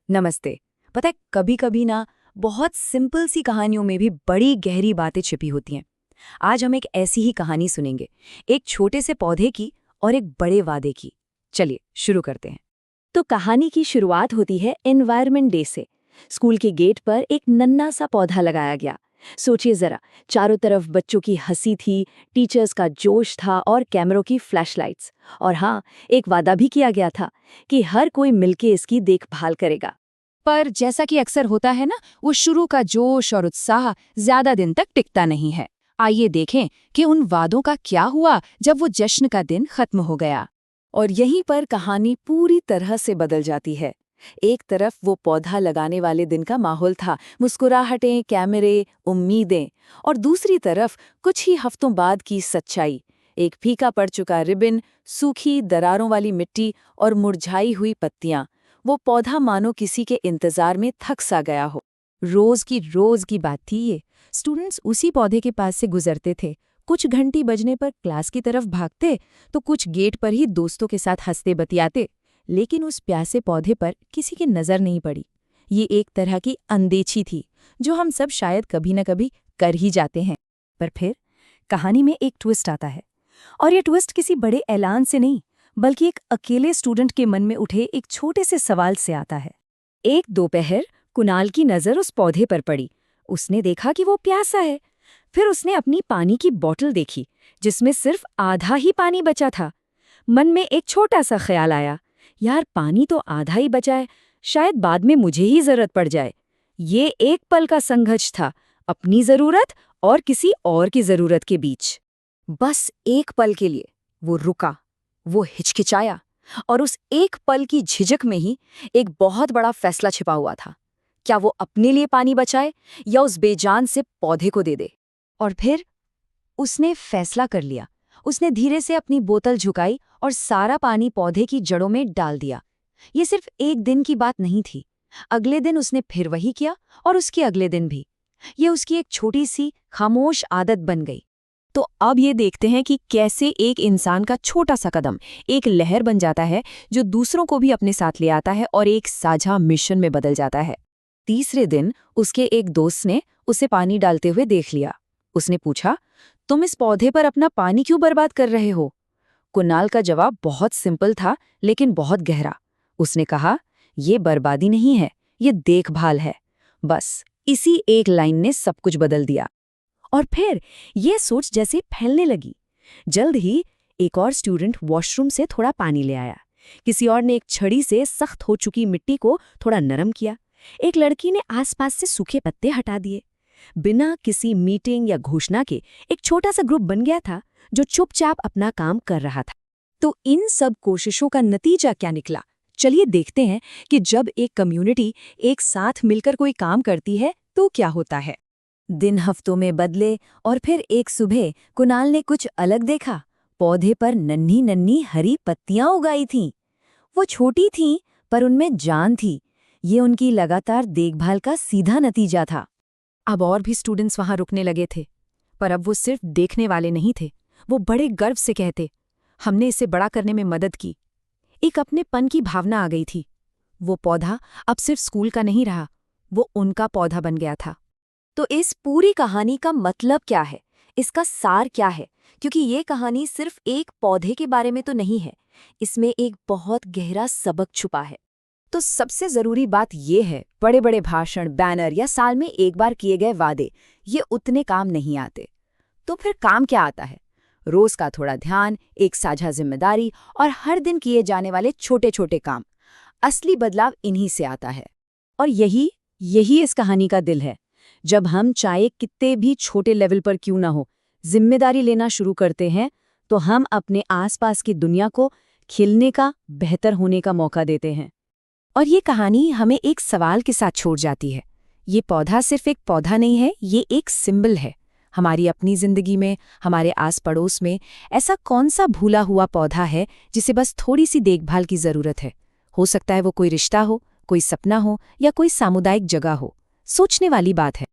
नमस्ते। पता है कभी कभी ना बहुत सिंपल सी कहानियों में भी बड़ी गहरी बातें छिपी होती हैं। आज हम एक ऐसी ही कहानी सुनेंगे, एक छोटे से पौधे की और एक बड़े वादे की। चलिए शुरू करते हैं। तो कहानी की शुरुआत होती है एनवायरनमेंट डे से। स्कूल के गेट पर एक नन्हा सा पौधा लगाया गया। सोचिए जरा, चारों तरफ बच्चों की हंसी थी, टीचर्स का जोश था और कैमरों की फ्लैशलाइट्स। और हाँ, एक वादा भी किया गया था कि हर कोई मिलके इसकी देखभाल करेगा। पर जैसा कि अक्सर होता है ना, वो शुरू का जोश और उत्साह ज्यादा दिन तक टिकता नहीं है। आइए देखें कि उन वादों का क्या हुआ जब वो जश्न का दिन खत्म हो गया। और यहीं पर कहानी पूरी तरह से बदल जाती है। एक तरफ वो पौधा लगाने वाले दिन का माहौल था, मुस्कुराहटें, कैमरे, उम्मीदें। और दूसरी तरफ कुछ ही हफ्तों बाद की सच्चाई, एक फीका पड़ चुका रिबन, सूखी दरारों वाली मिट्टी और मुरझाई हुई पत्तियां। वो पौधा मानो किसी के इंतजार में थक सा गया हो। रोज की बात थी ये। स्टूडेंट्स उसी पौधे के पास से गुजरते थे। कुछ घंटी बजने पर क्लास की तरफ भागते, तो कुछ गेट पर ही दोस्तों के साथ हंसते बतियाते। लेकिन उस प्यासे पौधे पर किसी की नजर नहीं पड़ी। ये एक तरह की अनदेखी थी, जो हम सब शायद कभी न कभी कर ही जाते हैं। पर फिर कहानी में एक ट्विस्ट आता है, और ये ट्विस्ट किसी बड़े ऐलान से नहीं, बल्कि एक अकेले स्टूडेंट के मन में उठे एक छोटे से सवाल से आता है। एक दोपहर कुणाल की नज़र उस पौधे पर पड़ी। उसने देखा कि वो प्यासा है। फिर उसने अपनी पानी की बोतल देखी, जिसमें सिर्फ आधा ही पानी बचा था। मन में एक छोटा सा ख्याल आया, यार पानी तो आधा ही बचा है, शायद बाद में मुझे ही जरूरत पड़ जाए। ये एक पल का संघर्ष था, अपनी जरूरत और किसी और की जरूरत के बीच। बस एक पल के लिए वो रुका, वो हिचकिचाया, और उस एक पल की झिझक में ही एक बहुत बड़ा फैसला छिपा हुआ था। क्या वो अपने लिए पानी बचाए या उस बेजान से पौधे को दे दे? और फिर उसने फैसला कर लिया। उसने धीरे से अपनी बोतल झुकाई और सारा पानी पौधे की जड़ों में डाल दिया। ये सिर्फ एक दिन की बात नहीं थी। अगले दिन उसने फिर वही किया, और उसके अगले दिन भी। ये उसकी एक छोटी सी खामोश आदत बन गई। तो अब ये देखते हैं कि कैसे एक इंसान का छोटा सा कदम एक लहर बन जाता है, जो दूसरों को भी अपने साथ ले आता है और एक साझा मिशन में बदल जाता है। तीसरे दिन उसके एक दोस्त ने उसे पानी डालते हुए देख लिया। उसने पूछा, तुम इस पौधे पर अपना पानी क्यों बर्बाद कर रहे हो? कुणाल का जवाब बहुत सिंपल था, लेकिन बहुत गहरा। उसने कहा, ये बर्बादी नहीं है, ये देखभाल है। बस इसी एक लाइन ने सब कुछ बदल दिया। और फिर ये सोच जैसे फैलने लगी। जल्द ही एक और स्टूडेंट वॉशरूम से थोड़ा पानी ले आया। किसी और ने एक छड़ी से सख्त हो चुकी मिट्टी को थोड़ा नरम किया। एक लड़की ने आसपास से सूखे पत्ते हटा दिए। बिना किसी मीटिंग या घोषणा के एक छोटा सा ग्रुप बन गया था, जो चुपचाप अपना काम कर रहा था। तो इन सब कोशिशों का नतीजा क्या निकला? चलिए देखते हैं कि जब एक कम्युनिटी एक साथ मिलकर कोई काम करती है तो क्या होता है। दिन हफ्तों में बदले, और फिर एक सुबह कुणाल ने कुछ अलग देखा। पौधे पर नन्ही नन्ही हरी पत्तियां उगाई थीं। वो छोटी थीं, पर उनमें जान थी। ये उनकी लगातार देखभाल का सीधा नतीजा था। अब और भी स्टूडेंट्स वहां रुकने लगे थे, पर अब वो सिर्फ देखने वाले नहीं थे। वो बड़े गर्व से कहते, हमने इसे बड़ा करने में मदद की। एक अपनेपन की भावना आ गई थी। वो पौधा अब सिर्फ स्कूल का नहीं रहा, वो उनका पौधा बन गया था। तो इस पूरी कहानी का मतलब क्या है? इसका सार क्या है? क्योंकि ये कहानी सिर्फ एक पौधे के बारे में तो नहीं है, इसमें एक बहुत गहरा सबक छुपा है। तो सबसे जरूरी बात ये है, बड़े बड़े भाषण, बैनर या साल में एक बार किए गए वादे, ये उतने काम नहीं आते। तो फिर काम क्या आता है? रोज का थोड़ा ध्यान, एक साझा जिम्मेदारी और हर दिन किए जाने वाले छोटे छोटे काम। असली बदलाव इन्हीं से आता है। और यही इस कहानी का दिल है। जब हम चाहे कितने भी छोटे लेवल पर क्यों ना हो, जिम्मेदारी लेना शुरू करते हैं, तो हम अपने आसपास की दुनिया को खिलने का, बेहतर होने का मौका देते हैं। और ये कहानी हमें एक सवाल के साथ छोड़ जाती है। ये पौधा सिर्फ एक पौधा नहीं है, ये एक सिंबल है। हमारी अपनी जिंदगी में, हमारे आस पड़ोस में ऐसा कौन सा भूला हुआ पौधा है जिसे बस थोड़ी सी देखभाल की जरूरत है? हो सकता है वो कोई रिश्ता हो, कोई सपना हो, या कोई सामुदायिक जगह हो। सोचने वाली बात है।